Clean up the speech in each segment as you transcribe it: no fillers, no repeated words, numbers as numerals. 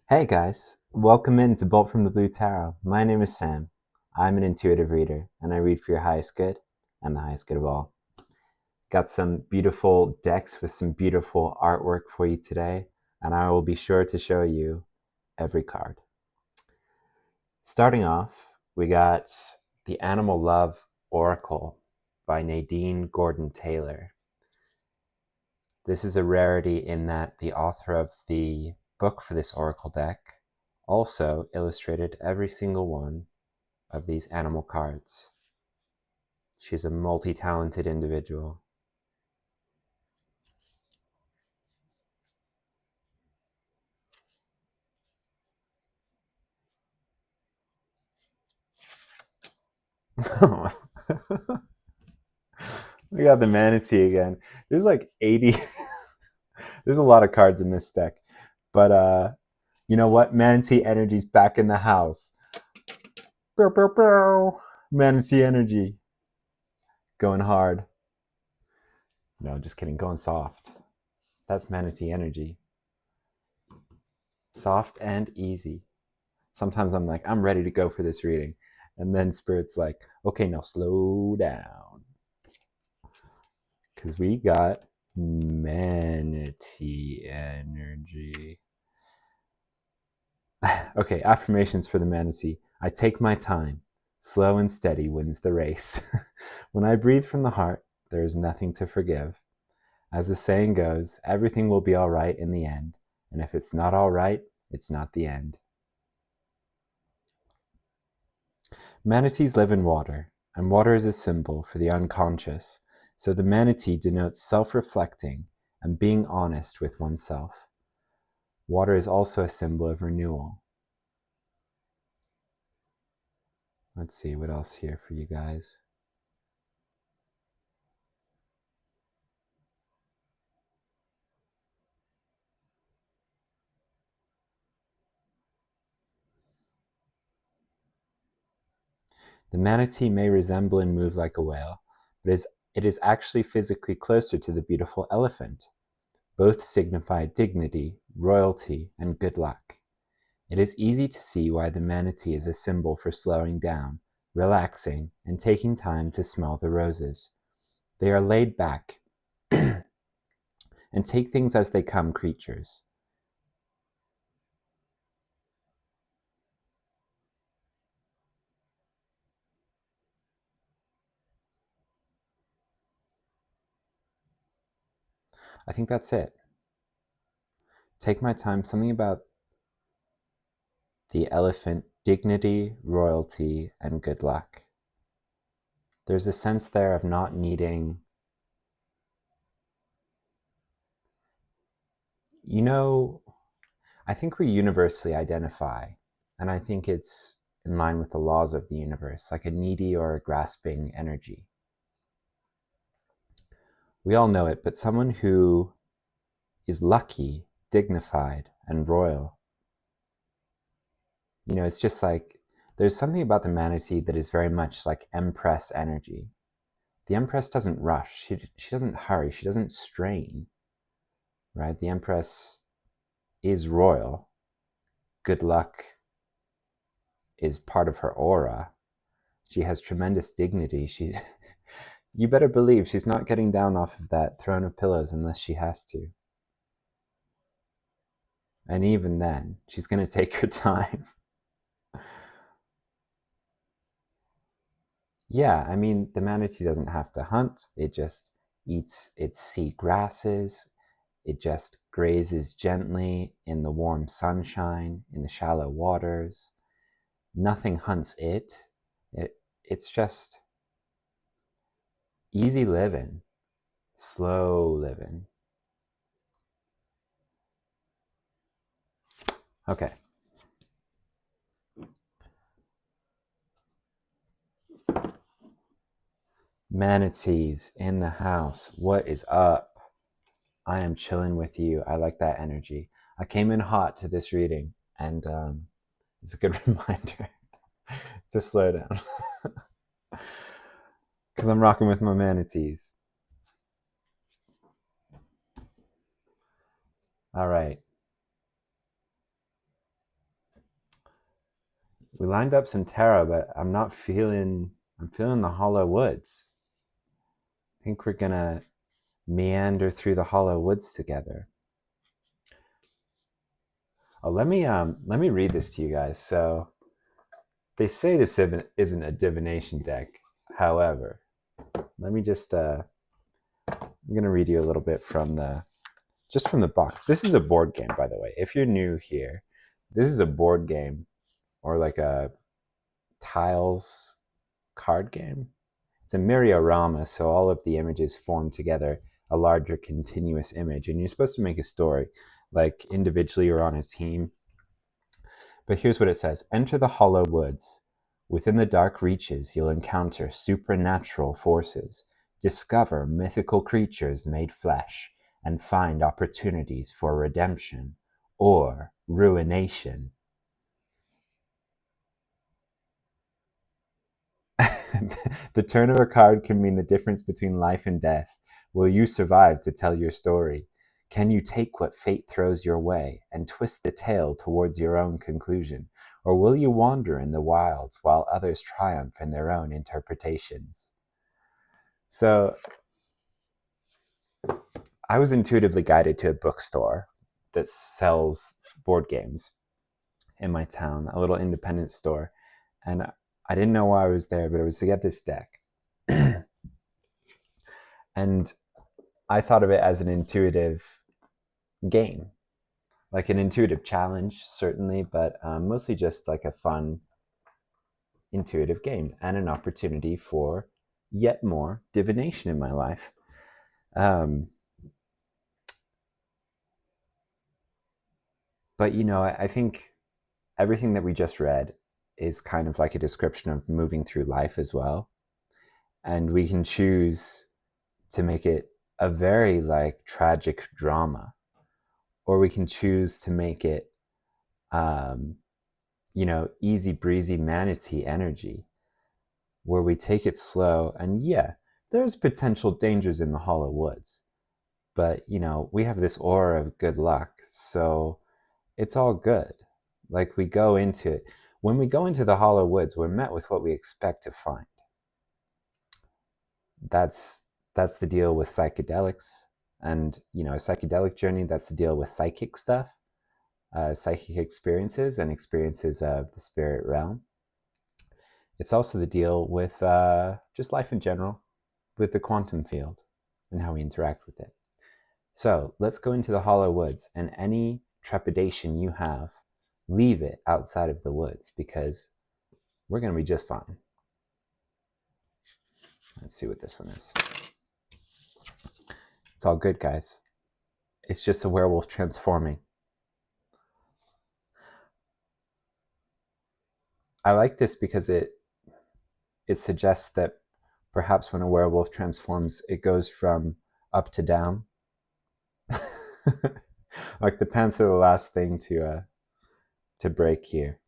Hey guys, welcome in to Bolt from the Blue Tarot. My name is Sam. I'm an intuitive reader and I read for your highest good and the highest good of all. Got some beautiful decks with some beautiful artwork for you today, and I will be sure to show you every card. Starting off, we got the Animal Love Oracle by Nadine Gordon-Taylor. This is a rarity in that the author of the book for this oracle deck also illustrated every single one of these animal cards. She's a multi-talented individual. We got the manatee again. There's like 80. There's a lot of cards in this deck. But you know what? Manatee energy's back in the house. Bow, bow, bow. Manatee energy. Going hard. No, just kidding. Going soft. That's manatee energy. Soft and easy. Sometimes I'm like, I'm ready to go for this reading. And then Spirit's like, okay, now slow down. Because we got manatee energy. Okay, affirmations for the manatee. I take my time. Slow and steady wins the race. When I breathe from the heart, there is nothing to forgive. As the saying goes, everything will be all right in the end. And if it's not all right, it's not the end. Manatees live in water, and water is a symbol for the unconscious, so the manatee denotes self-reflecting and being honest with oneself. Water is also a symbol of renewal. Let's see what else here for you guys. The manatee may resemble and move like a whale, but it is actually physically closer to the beautiful elephant. Both signify dignity, royalty, and good luck. It is easy to see why the manatee is a symbol for slowing down, relaxing, and taking time to smell the roses. They are laid back and take things as they come creatures. I think that's it. Take my time. Something about the elephant: dignity, royalty, and good luck. There's a sense there of not needing, you know, I think we universally identify, and I think it's in line with the laws of the universe, like a needy or a grasping energy. We all know it, but someone who is lucky, dignified, and royal, you know, it's just like, there's something about the manatee that is very much like Empress energy. The Empress doesn't rush, she doesn't hurry, she doesn't strain, right? The Empress is royal. Good luck is part of her aura. She has tremendous dignity. She's, you better believe she's not getting down off of that throne of pillows unless she has to. And even then, she's going to take her time. Yeah, I mean, the manatee doesn't have to hunt. It just eats its sea grasses. It just grazes gently in the warm sunshine, in the shallow waters. Nothing hunts it. It's just easy living, slow living. Okay. Manatees in the house. What is up? I am chilling with you. I like that energy. I came in hot to this reading, and it's a good reminder to slow down because I'm rocking with my manatees. All right. We lined up some tarot, but I'm feeling the hollow woods. I think we're gonna meander through the hollow woods together. Oh, let me read this to you guys. So they say this isn't a divination deck. However, let me just I'm gonna read you a little bit from the box. This is a board game, by the way. If you're new here, this is a board game or like a tiles card game. It's a Meliora, so all of the images form together a larger continuous image, and you're supposed to make a story, like individually or on a team. But here's what it says. Enter the hollow woods. Within the dark reaches, you'll encounter supernatural forces, discover mythical creatures made flesh, and find opportunities for redemption or ruination. The turn of a card can mean the difference between life and death. Will you survive to tell your story? Can you take what fate throws your way and twist the tale towards your own conclusion? Or will you wander in the wilds while others triumph in their own interpretations? So I was intuitively guided to a bookstore that sells board games in my town, a little independent store. And I didn't know why I was there, but it was to get this deck. And I thought of it as an intuitive game, like an intuitive challenge, certainly, but mostly just like a fun, intuitive game and an opportunity for yet more divination in my life. But, you know, I think everything that we just read is kind of like a description of moving through life as well. And we can choose to make it a very like tragic drama, or we can choose to make it, you know, easy breezy manatee energy, where we take it slow. And yeah, there's potential dangers in the hollow woods, but you know, we have this aura of good luck, so it's all good. Like we go into it. When we go into the hollow woods, we're met with what we expect to find. That's the deal with psychedelics, and you know, a psychedelic journey. That's the deal with psychic stuff, psychic experiences and experiences of the spirit realm. It's also the deal with just life in general, with the quantum field and how we interact with it. So let's go into the hollow woods, and any trepidation you have, leave it outside of the woods, because we're going to be just fine. Let's see what this one is. It's all good, guys. It's just a werewolf transforming. I like this because it suggests that perhaps when a werewolf transforms, it goes from up to down. Like the pants are the last thing to break here.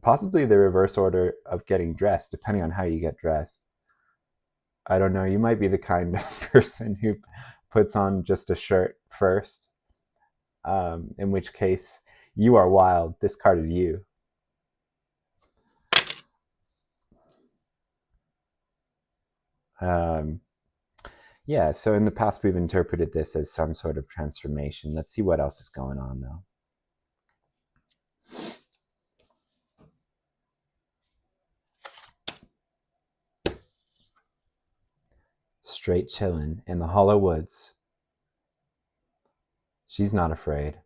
Possibly the reverse order of getting dressed, depending on how you get dressed. I don't know. You might be the kind of person who puts on just a shirt first, in which case you are wild. This card is you. Yeah, so in the past we've interpreted this as some sort of transformation. Let's see what else is going on, though. Straight chillin' in the hollow woods. She's not afraid.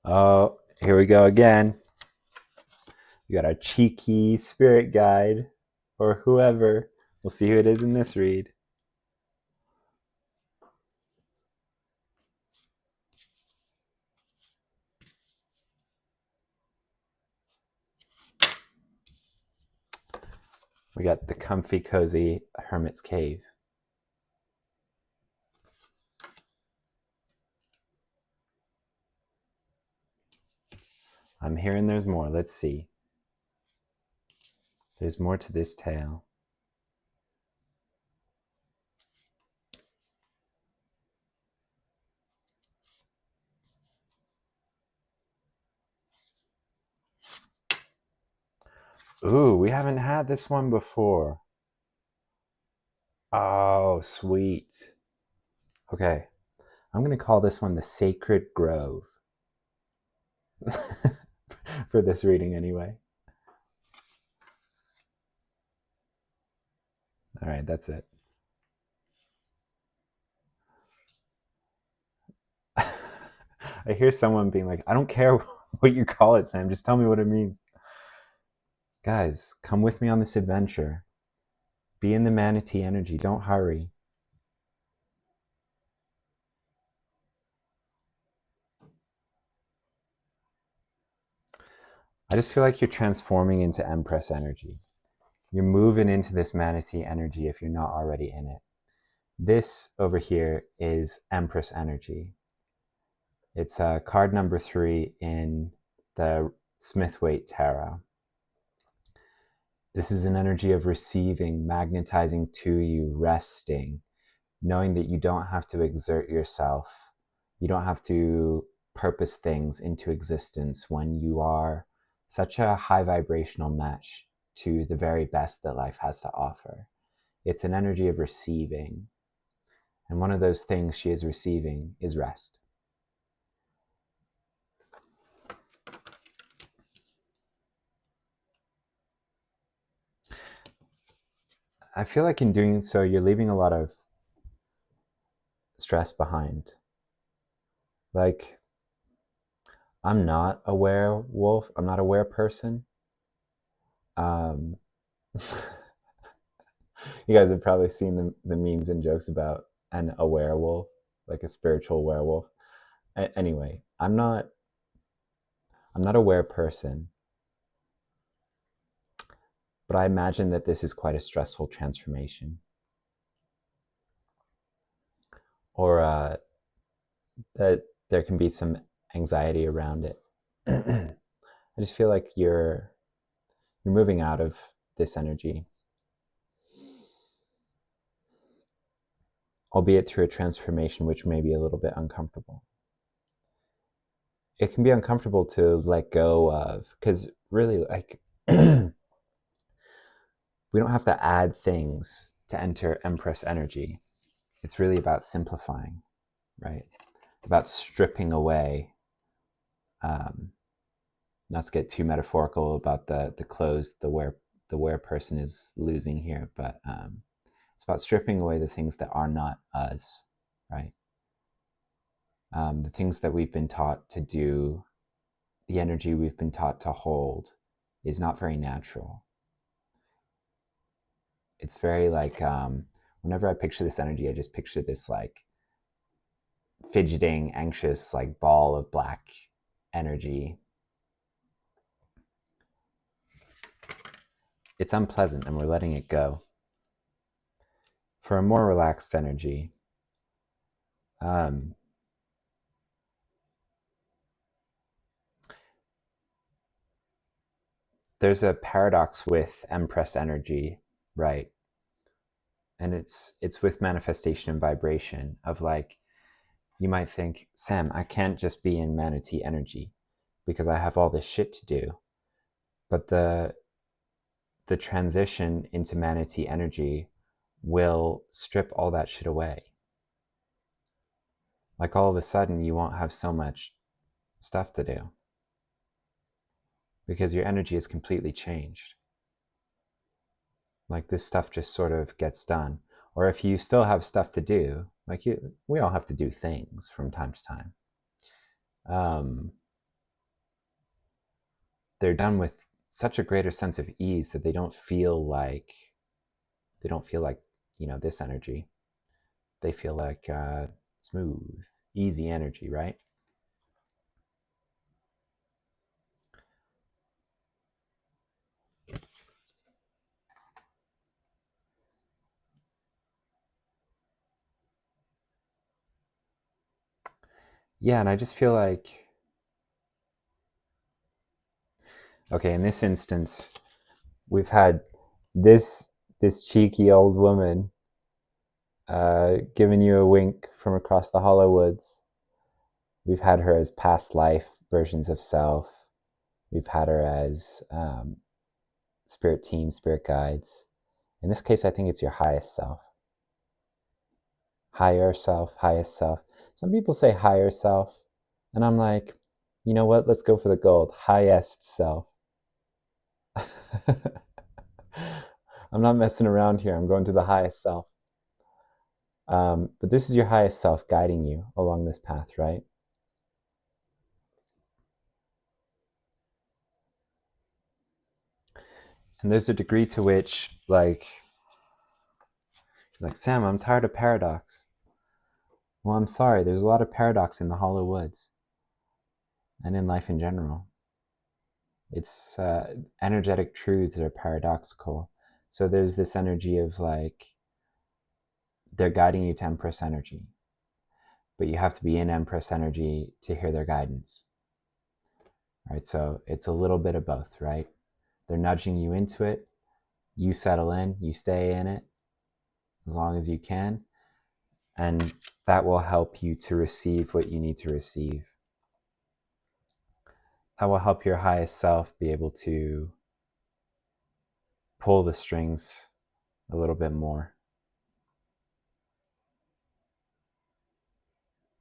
Oh, here we go again. We got our cheeky spirit guide, or whoever. We'll see who it is in this read. We got the comfy, cozy hermit's cave. I'm hearing there's more. Let's see. There's more to this tale. Ooh, we haven't had this one before. Oh, sweet. Okay, I'm going to call this one the Sacred Grove. For this reading anyway. All right, that's it. I hear someone being like, I don't care what you call it, Sam. Just tell me what it means. Guys, come with me on this adventure. Be in the manatee energy. Don't hurry. I just feel like you're transforming into Empress energy. You're moving into this manatee energy if you're not already in it. This over here is Empress energy. It's card number 3 in the Smith-Waite Tarot. This is an energy of receiving, magnetizing to you, resting, knowing that you don't have to exert yourself. You don't have to purpose things into existence when you are such a high vibrational match to the very best that life has to offer. It's an energy of receiving. And one of those things she is receiving is rest. I feel like in doing so, you're leaving a lot of stress behind. Like, I'm not a werewolf. I'm not a were person. You guys have probably seen the memes and jokes about a werewolf, like a spiritual werewolf. Anyway, I'm not a were person, but I imagine that this is quite a stressful transformation. Or that there can be some anxiety around it. I just feel like you're moving out of this energy, albeit through a transformation which may be a little bit uncomfortable. It can be uncomfortable to let go of, because really, like, we don't have to add things to enter Empress energy. It's really about simplifying, right? About stripping away. Not to get too metaphorical about the clothes the wear person is losing here, but it's about stripping away the things that are not us, right? The things that we've been taught to do, the energy we've been taught to hold, is not very natural. It's very like, whenever I picture this energy, I just picture this like fidgeting, anxious, like ball of black energy. It's unpleasant and we're letting it go. For a more relaxed energy, there's a paradox with Empress energy, right? And it's with manifestation and vibration of, like, you might think, Sam, I can't just be in manatee energy because I have all this shit to do. But the transition into manatee energy will strip all that shit away. Like, all of a sudden you won't have so much stuff to do because your energy is completely changed. Like, this stuff just sort of gets done. Or if you still have stuff to do, like, we all have to do things from time to time. They're done with such a greater sense of ease that they don't feel like, this energy. They feel like smooth, easy energy, right? Yeah, and I just feel like, okay, in this instance, we've had this cheeky old woman giving you a wink from across the hollow woods. We've had her as past life versions of self. We've had her as spirit team, spirit guides. In this case, I think it's your highest self. Higher self, highest self. Some people say higher self, and I'm like, you know what? Let's go for the gold. Highest self. I'm not messing around here. I'm going to the highest self. But this is your highest self guiding you along this path, right? And there's a degree to which, like Sam, I'm tired of paradox. Well, I'm sorry. There's a lot of paradox in the hollow woods and in life in general. It's energetic truths are paradoxical. So there's this energy of like, they're guiding you to Empress energy, but you have to be in Empress energy to hear their guidance. Right? So it's a little bit of both, right? They're nudging you into it. You settle in, you stay in it as long as you can. And that will help you to receive what you need to receive. That will help your highest self be able to pull the strings a little bit more.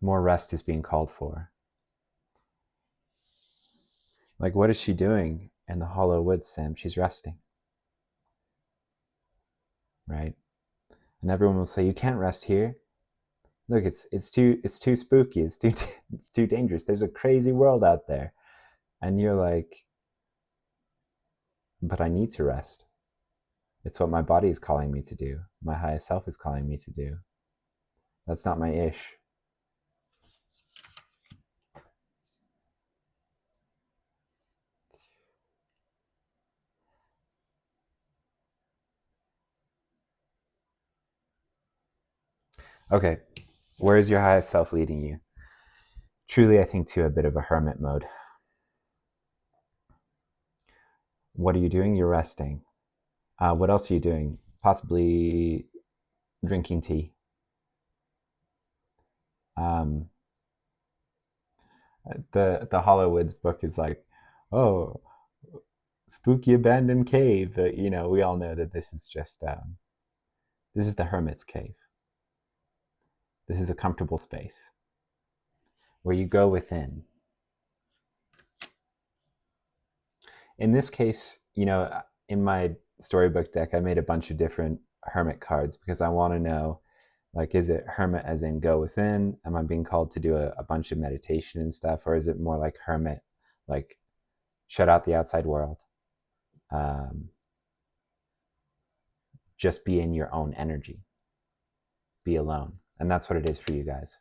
More rest is being called for. Like, what is she doing in the hollow woods, Sam? She's resting. Right? And everyone will say, you can't rest here. Look, it's too spooky. It's too dangerous. There's a crazy world out there. And you're like, but I need to rest. It's what my body is calling me to do. My highest self is calling me to do. That's not my ish. Okay, where is your highest self leading you? Truly, I think to a bit of a hermit mode. What are you doing? You're resting. What else are you doing? Possibly drinking tea. The Hollowoods book is like, oh, spooky abandoned cave. We all know that this is just this is the hermit's cave. This is a comfortable space where you go within. In this case, in my storybook deck, I made a bunch of different hermit cards because I want to know, like, is it hermit as in go within? Am I being called to do a bunch of meditation and stuff? Or is it more like hermit, like shut out the outside world? Just be in your own energy. Be alone. And that's what it is for you guys.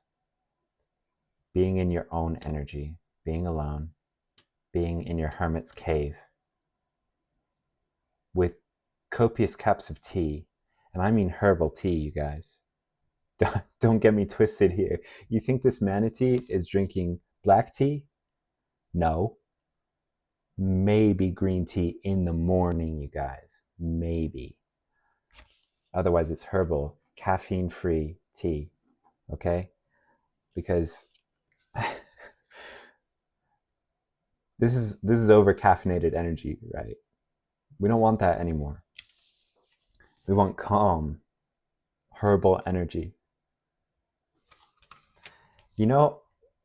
Being in your own energy, being alone, being in your hermit's cave with copious cups of tea. And I mean herbal tea, you guys. Don't get me twisted here. You think this manatee is drinking black tea? No. Maybe green tea in the morning, you guys. Maybe. Otherwise, it's herbal, caffeine-free tea. Okay? Because this is over caffeinated energy, right? We don't want that anymore. We want calm, herbal energy.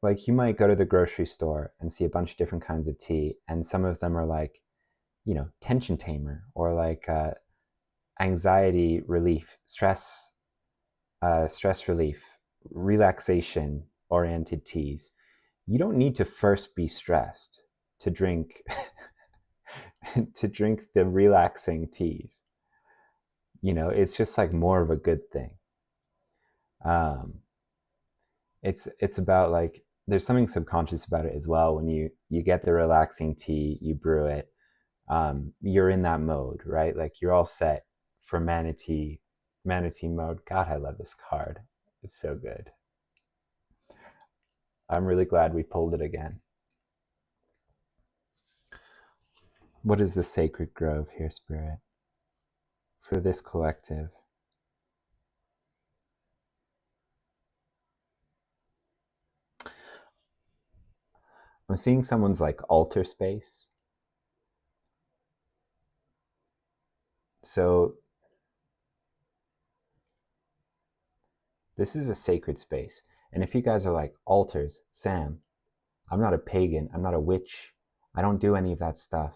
Like you might go to the grocery store and see a bunch of different kinds of tea, and some of them are like, tension tamer, or like anxiety relief, stress relief, relaxation oriented teas. You don't need to first be stressed to drink to drink the relaxing teas. It's just like more of a good thing. It's about like, there's something subconscious about it as well. When you get the relaxing tea, you brew it, you're in that mode, right? Like you're all set for manatee mode. God, I love this card. It's so good. I'm really glad we pulled it again. What is the sacred grove here, Spirit, for this collective? I'm seeing someone's like altar space. So this is a sacred space. And if you guys are like, altars, Sam, I'm not a pagan, I'm not a witch, I don't do any of that stuff.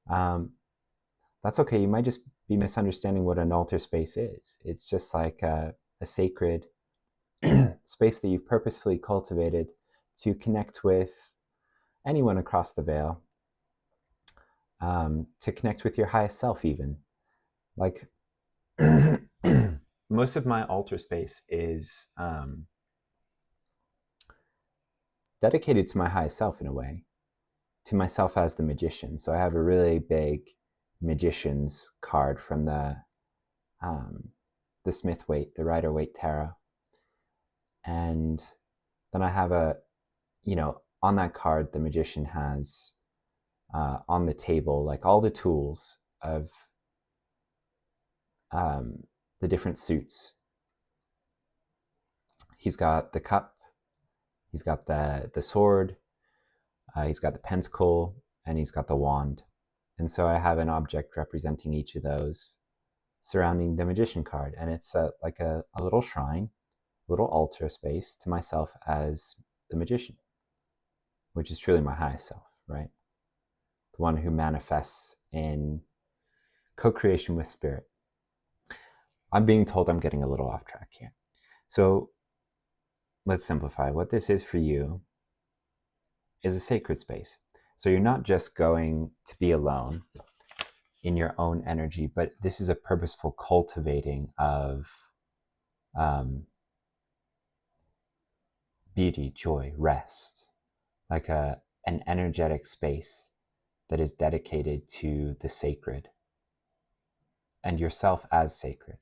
That's okay. You might just be misunderstanding what an altar space is. It's just like a sacred space that you've purposefully cultivated to connect with anyone across the veil, to connect with your highest self even. Like most of my altar space is dedicated to my highest self in a way, to myself as the magician. So I have a really big magician's card from the Smith Waite, the Rider Waite Tarot. And then I have on that card, the magician has on the table, like all the tools of the different suits. He's got the cup, he's got the sword, he's got the pentacle, and he's got the wand. And so I have an object representing each of those surrounding the magician card. And it's like a little shrine, a little altar space to myself as the magician, which is truly my highest self, right? The one who manifests in co-creation with spirit. I'm being told I'm getting a little off track here. So let's simplify. What this is for you is a sacred space. So you're not just going to be alone in your own energy, but this is a purposeful cultivating of beauty, joy, rest, like an energetic space that is dedicated to the sacred and yourself as sacred,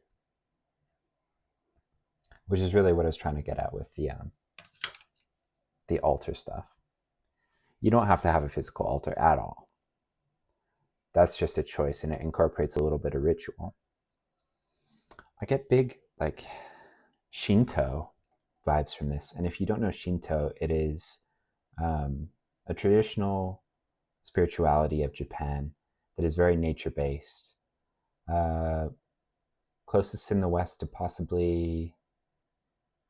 which is really what I was trying to get at with the altar stuff. You don't have to have a physical altar at all. That's just a choice, and it incorporates a little bit of ritual. I get big like Shinto vibes from this. And if you don't know Shinto, it is a traditional spirituality of Japan that is very nature-based. Closest in the West to possibly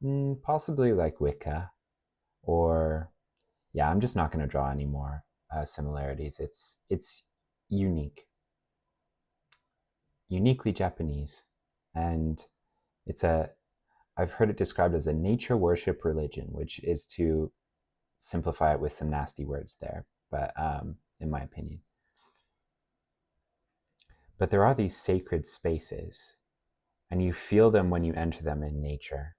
like Wicca, or yeah, I'm just not going to draw any more similarities. It's uniquely Japanese, and I've heard it described as a nature worship religion, which is to simplify it with some nasty words there, but in my opinion. But there are these sacred spaces, and you feel them when you enter them in nature,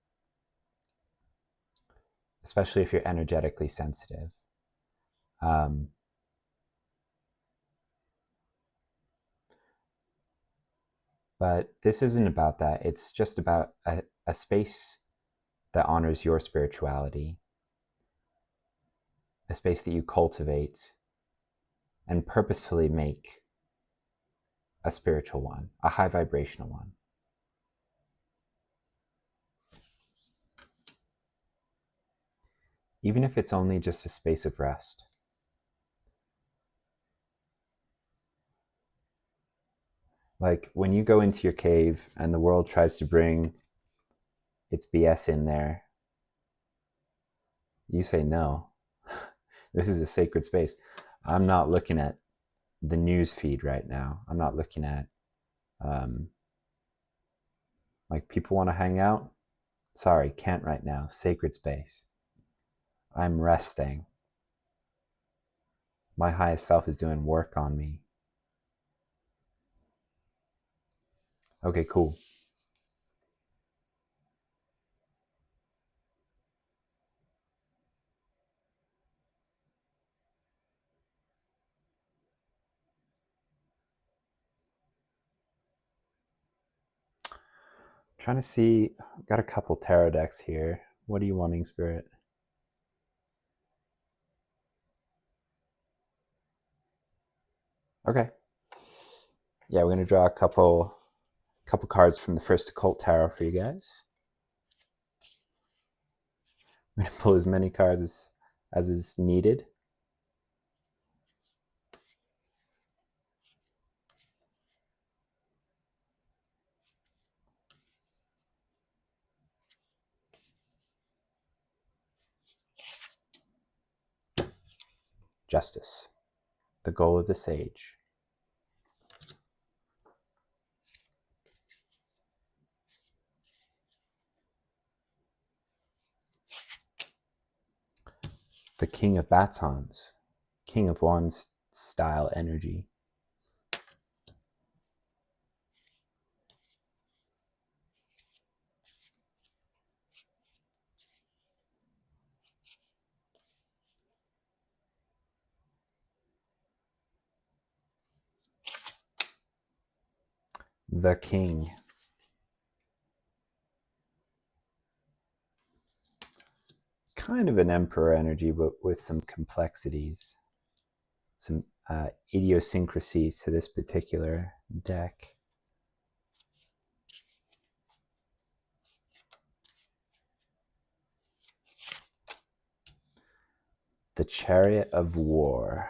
especially if you're energetically sensitive. But this isn't about that. It's just about a space that honors your spirituality, a space that you cultivate and purposefully make a spiritual one, a high vibrational one. Even if it's only just a space of rest. Like when you go into your cave and the world tries to bring its BS in there, you say no. This is a sacred space. I'm not looking at the news feed right now. I'm not looking at like people want to hang out. Sorry, can't right now. Sacred space. I'm resting. My highest self is doing work on me. Okay, cool. Trying to see, got a couple tarot decks here. What are you wanting, Spirit? Okay. Yeah, we're going to draw a couple cards from the first occult tarot for you guys. I'm going to pull as many cards as is needed. Justice, the goal of the sage. The King of Batons, King of Wands style energy. The King. Kind of an Emperor energy, but with some complexities, some idiosyncrasies to this particular deck. The Chariot of War.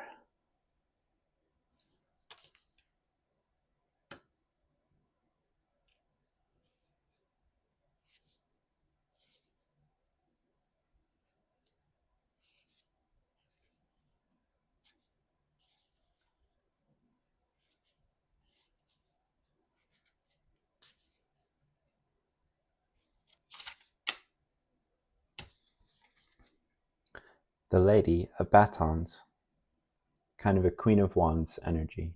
The Lady of Batons. Kind of a Queen of Wands energy.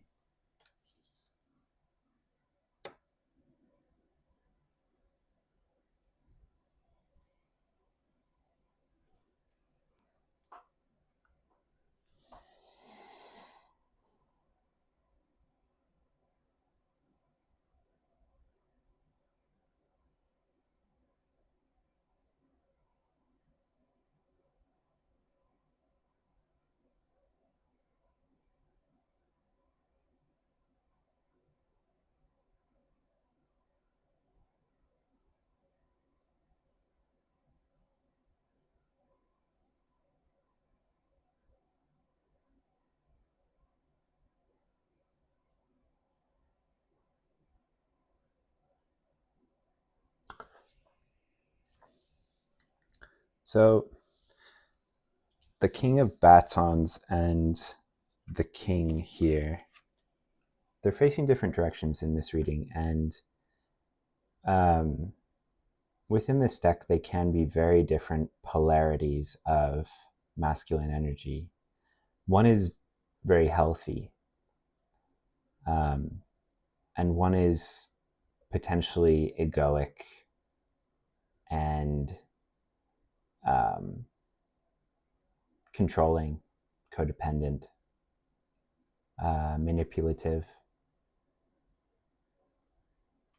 So the King of Batons and the King here, they're facing different directions in this reading, and within this deck they can be very different polarities of masculine energy. One is very healthy, and one is potentially egoic and controlling, codependent, manipulative,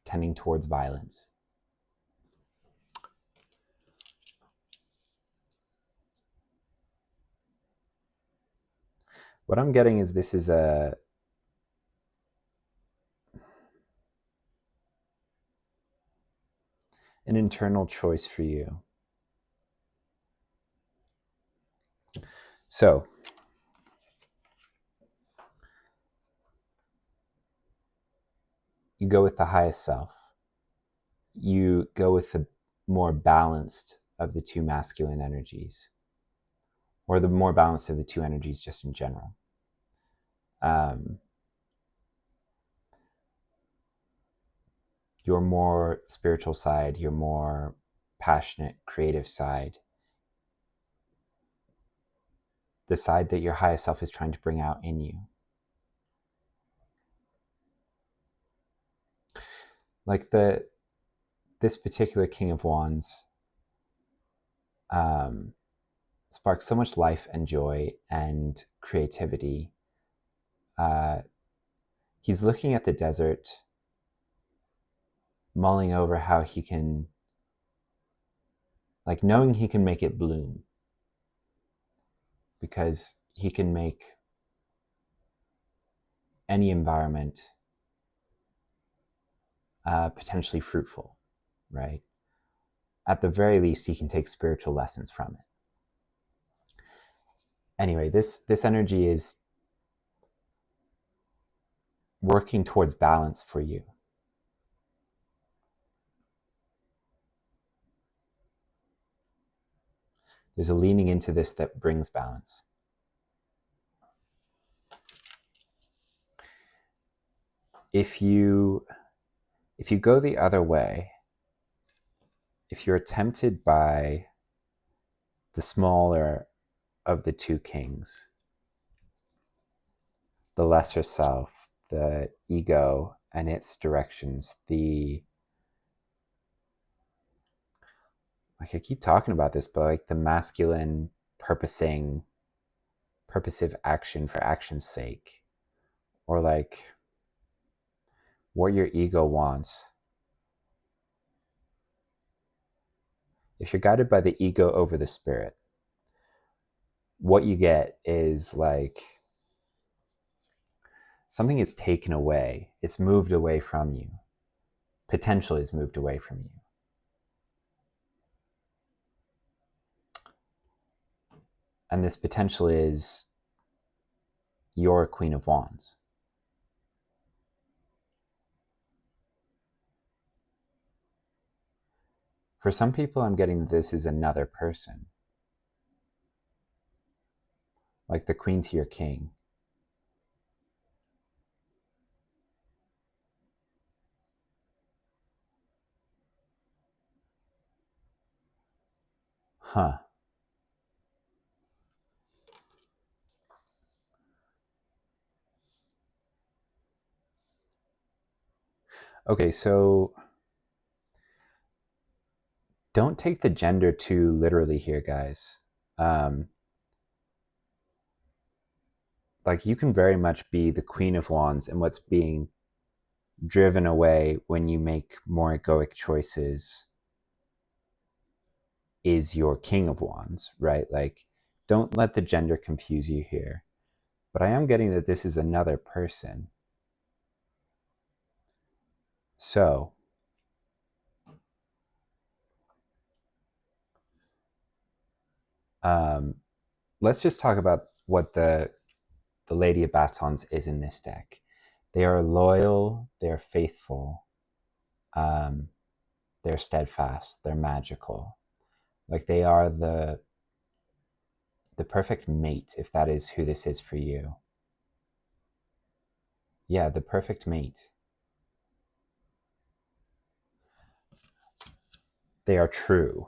tending towards violence. What I'm getting is this is an internal choice for you. So, you go with the highest self. You go with the more balanced of the two masculine energies, or the more balanced of the two energies just in general. Your more spiritual side, your more passionate, creative side, the side that your highest self is trying to bring out in you. Like this particular King of Wands sparks so much life and joy and creativity. He's looking at the desert, mulling over how he can, like knowing he can make it bloom, because he can make any environment potentially fruitful, right? At the very least, you can take spiritual lessons from it. Anyway, this energy is working towards balance for you. There's a leaning into this that brings balance. If you go the other way, if you're tempted by the smaller of the two kings, the lesser self, the ego and its directions, like I keep talking about this, but like the masculine purposive action for action's sake, or like what your ego wants. If you're guided by the ego over the spirit, what you get is like something is taken away. It's moved away from you. Potentially is moved away from you. And this potential is your Queen of Wands. For some people, I'm getting that this is another person. Like the queen to your king. Huh. Okay, so don't take the gender too literally here, guys. Like you can very much be the Queen of Wands, and what's being driven away when you make more egoic choices is your King of Wands, right? Like, don't let the gender confuse you here. But I am getting that this is another person. So, let's just talk about what the Lady of Batons is in this deck. They are loyal, they're faithful, they're steadfast, they're magical. Like they are the perfect mate, if that is who this is for you. Yeah, the perfect mate. They are true.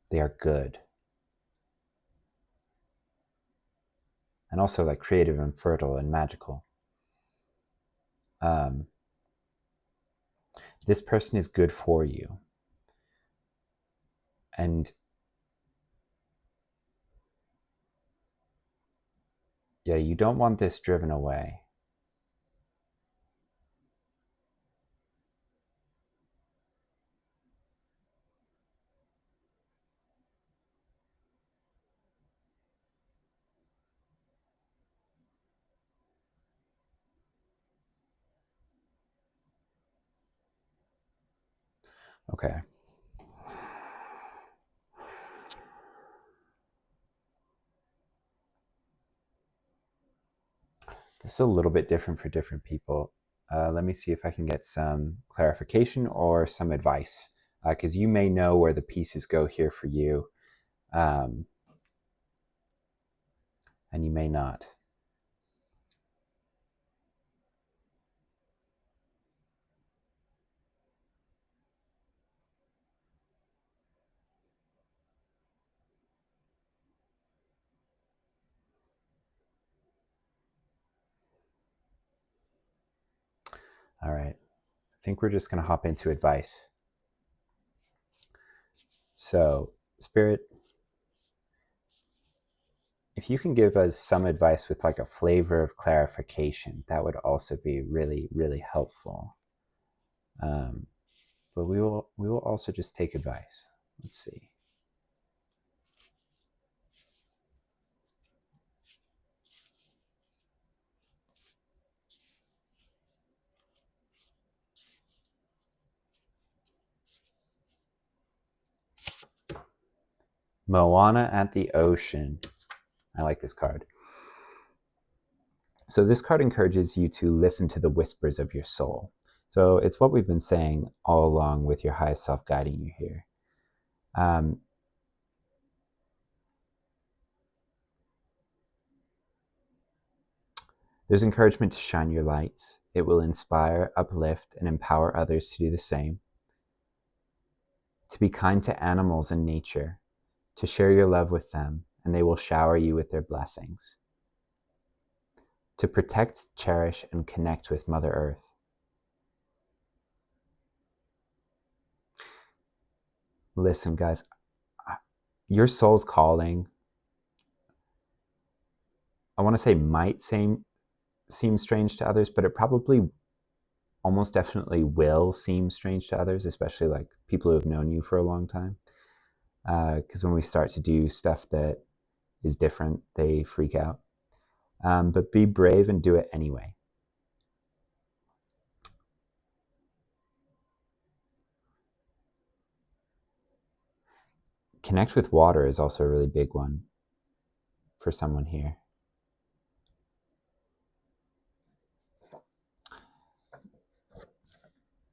They are good. And also like creative and fertile and magical. This person is good for you. And yeah, you don't want this driven away. Okay. This is a little bit different for different people. Let me see if I can get some clarification or some advice, because you may know where the pieces go here for you, and you may not. All right. I think we're just going to hop into advice. So, Spirit, if you can give us some advice with like a flavor of clarification, that would also be really, really helpful. But we will also just take advice. Let's see. Moana at the ocean. I like this card. So this card encourages you to listen to the whispers of your soul. So it's what we've been saying all along with your highest self guiding you here. There's encouragement to shine your lights. It will inspire, uplift, and empower others to do the same. To be kind to animals and nature, to share your love with them, and they will shower you with their blessings. To protect, cherish, and connect with Mother Earth. Listen, guys, your soul's calling, I want to say might seem strange to others, but it probably almost definitely will seem strange to others, especially like people who have known you for a long time. Because when we start to do stuff that is different, they freak out. But be brave and do it anyway. Connect with water is also a really big one for someone here.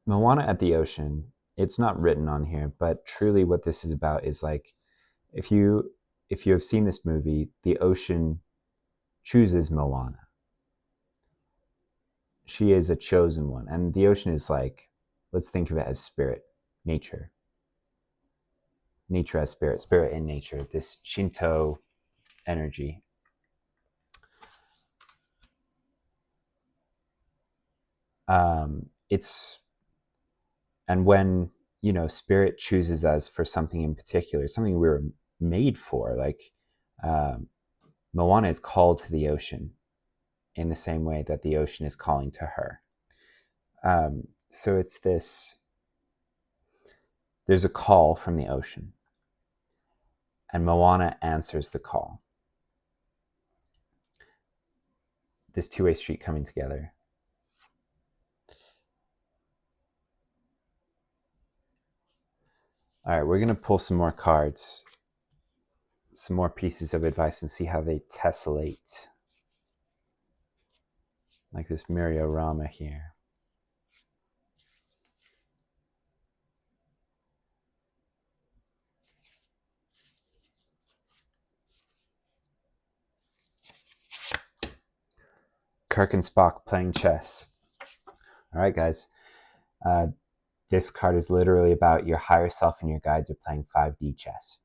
Moana at the ocean, it's not written on here, but truly what this is about is like, if you have seen this movie, the ocean chooses Moana. She is a chosen one. And the ocean is like, let's think of it as spirit, nature. Nature as spirit, spirit in nature, this Shinto energy. And when, you know, spirit chooses us for something in particular, something we were made for, like Moana is called to the ocean in the same way that the ocean is calling to her. So it's this, there's a call from the ocean, and Moana answers the call. This two-way street coming together. All right, we're going to pull some more cards, some more pieces of advice, and see how they tessellate. Like this Meliora here. Kirk and Spock playing chess. All right, guys. This card is literally about your higher self and your guides are playing 5D chess.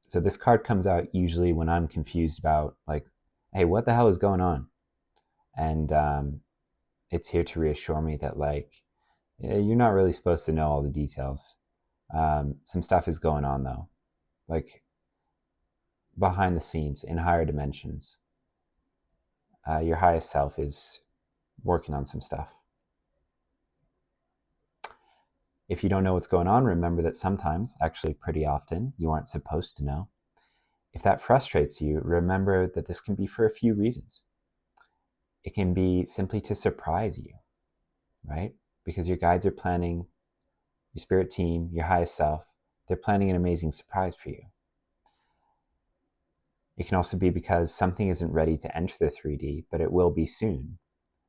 So this card comes out usually when I'm confused about, like, hey, what the hell is going on? And it's here to reassure me that, like, you're not really supposed to know all the details. Some stuff is going on, though, like behind the scenes in higher dimensions. Your highest self is working on some stuff. If you don't know what's going on, remember that sometimes, actually pretty often, you aren't supposed to know. If that frustrates you, remember that this can be for a few reasons. It can be simply to surprise you, right? Because your guides are planning, your spirit team, your highest self, they're planning an amazing surprise for you. It can also be because something isn't ready to enter the 3D, but it will be soon.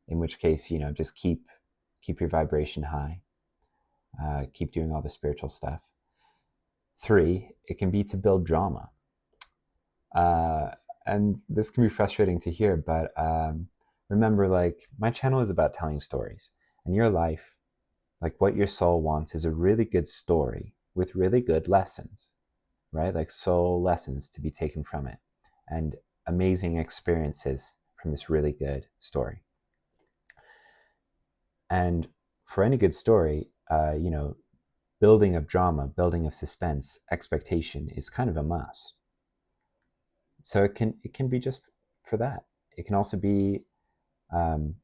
In which case, you know, just keep your vibration high. Keep doing all the spiritual stuff. 3, it can be to build drama. And this can be frustrating to hear, but remember, like, my channel is about telling stories. And your life, like what your soul wants, is a really good story with really good lessons, right? Like soul lessons to be taken from it and amazing experiences from this really good story. And for any good story, you know, building of drama, building of suspense, expectation is kind of a must. So it can be just for that. It can also be, you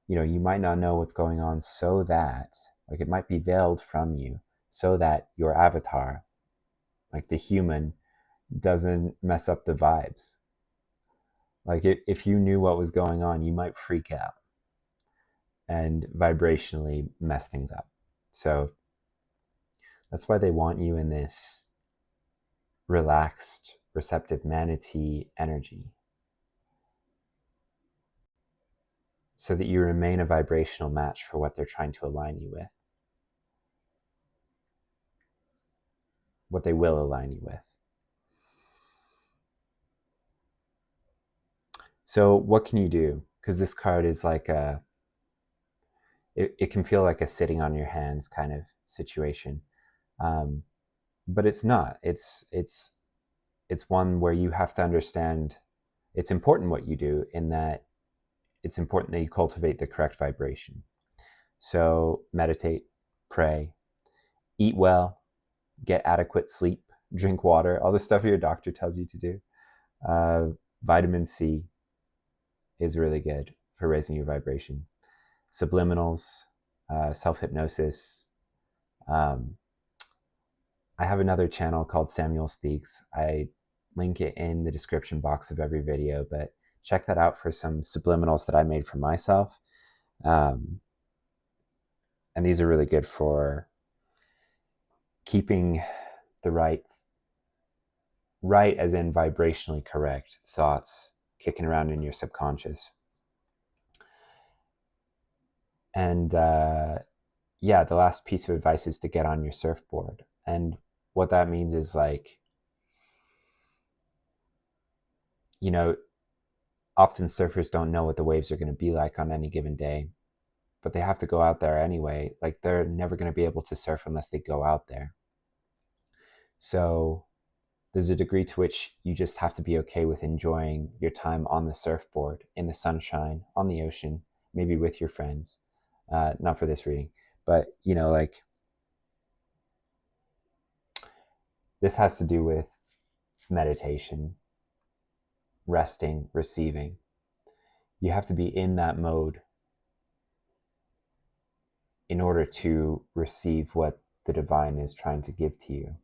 know, you might not know what's going on, so that, like, it might be veiled from you so that your avatar, like the human, doesn't mess up the vibes. Like if you knew what was going on, you might freak out and vibrationally mess things up. So that's why they want you in this relaxed, receptive manatee energy, so that you remain a vibrational match for what they're trying to align you with, what they will align you with. So what can you do? Because this card is like it can feel like a sitting on your hands kind of situation. But it's not. It's one where you have to understand it's important what you do, in that it's important that you cultivate the correct vibration. So meditate, pray, eat well, get adequate sleep, drink water, all the stuff your doctor tells you to do. Vitamin C is really good for raising your vibration. Subliminals, self-hypnosis. I have another channel called Samuel Speaks. I link it in the description box of every video, but check that out for some subliminals that I made for myself. And these are really good for keeping the right as in vibrationally correct thoughts kicking around in your subconscious. And yeah, the last piece of advice is to get on your surfboard. And what that means is, like, you know, often surfers don't know what the waves are going to be like on any given day, but they have to go out there anyway. Like, they're never going to be able to surf unless they go out there. So there's a degree to which you just have to be okay with enjoying your time on the surfboard, in the sunshine, on the ocean, maybe with your friends. Not for this reading, but, you know, like, this has to do with meditation, resting, receiving. You have to be in that mode in order to receive what the divine is trying to give to you.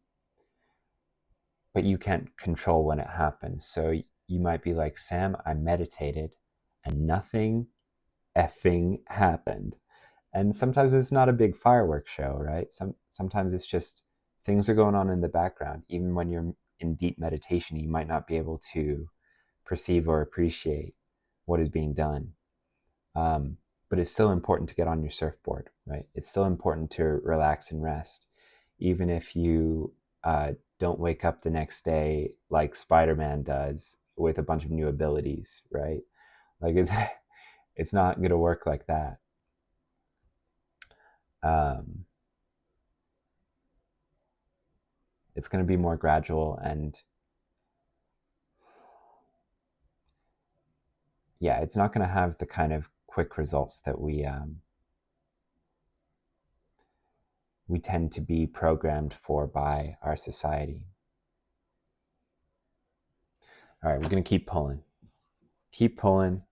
But you can't control when it happens. So you might be like, Sam, I meditated and nothing effing happened. And sometimes it's not a big fireworks show, right? Sometimes it's just things are going on in the background. Even when you're in deep meditation, you might not be able to perceive or appreciate what is being done. But it's still important to get on your surfboard, right? It's still important to relax and rest. Even if you don't wake up the next day like Spider-Man does with a bunch of new abilities, right? Like, it's not going to work like that. It's going to be more gradual, and yeah, it's not going to have the kind of quick results that we tend to be programmed for by our society. All right, we're going to keep pulling. Keep pulling.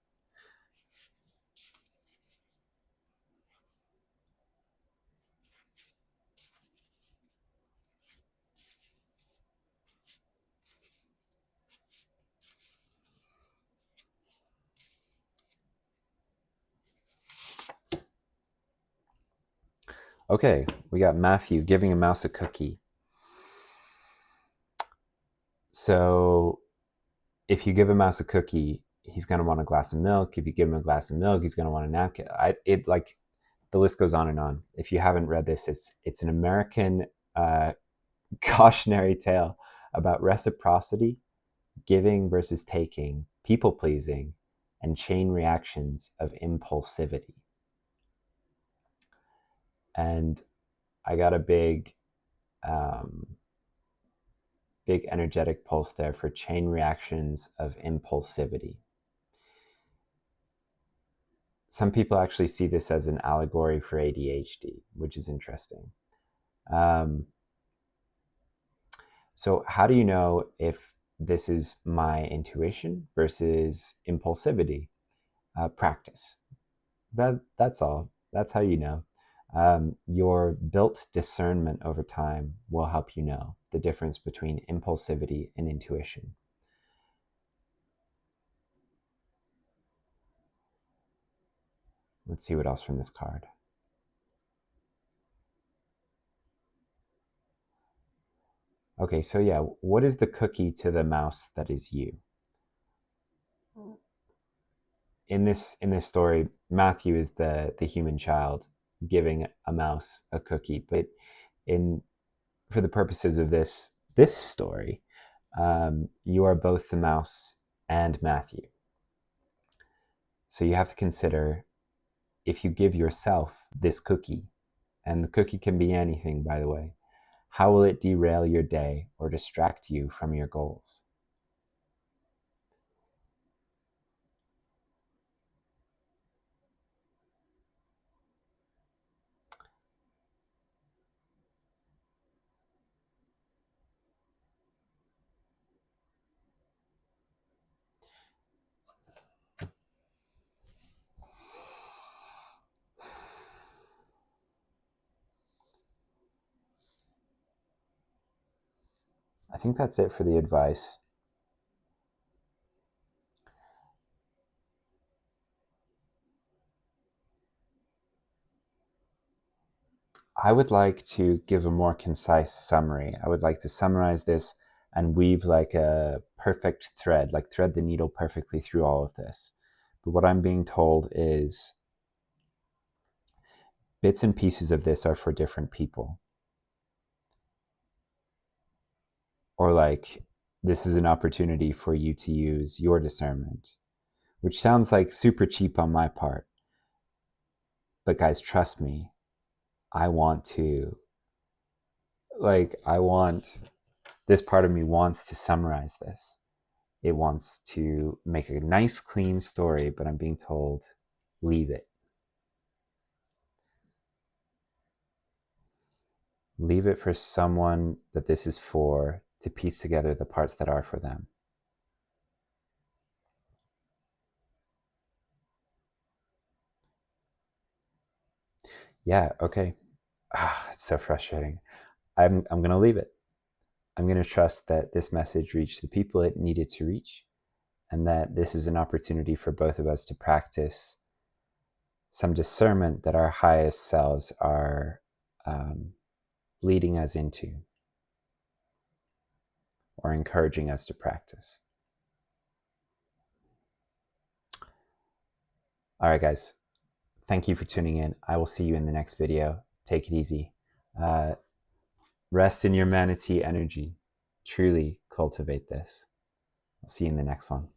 Okay, we got Matthew giving a mouse a cookie. So if you give a mouse a cookie, he's going to want a glass of milk. If you give him a glass of milk, he's going to want a napkin. Like, the list goes on and on. If you haven't read this, it's an American cautionary tale about reciprocity, giving versus taking, people pleasing, and chain reactions of impulsivity. And I got a big energetic pulse there for chain reactions of impulsivity. Some people actually see this as an allegory for ADHD, which is interesting. So how do you know if this is my intuition versus impulsivity? Practice. That's all. That's how you know. Your built discernment over time will help you know the difference between impulsivity and intuition. Let's see what else from this card. Okay, so yeah, what is the cookie to the mouse that is you? In this story, Matthew is the human child giving a mouse a cookie, but in for the purposes of this story, you are both the mouse and Matthew. So you have to consider, if you give yourself this cookie, and the cookie can be anything, by the way, how will it derail your day or distract you from your goals? I think that's it for the advice. I would like to give a more concise summary. I would like to summarize this and weave like a perfect thread, like thread the needle perfectly through all of this. But what I'm being told is bits and pieces of this are for different people. Or like, this is an opportunity for you to use your discernment, which sounds like super cheap on my part. But guys, trust me, I want this part of me wants to summarize this. It wants to make a nice, clean story, but I'm being told, leave it. Leave it for someone that this is for to piece together the parts that are for them. Yeah, okay. It's so frustrating. I'm going to leave it. I'm going to trust that this message reached the people it needed to reach, and that this is an opportunity for both of us to practice some discernment that our highest selves are leading us into or encouraging us to practice. All right, guys. Thank you for tuning in. I will see you in the next video. Take it easy. Rest in your manatee energy. Truly cultivate this. I'll see you in the next one.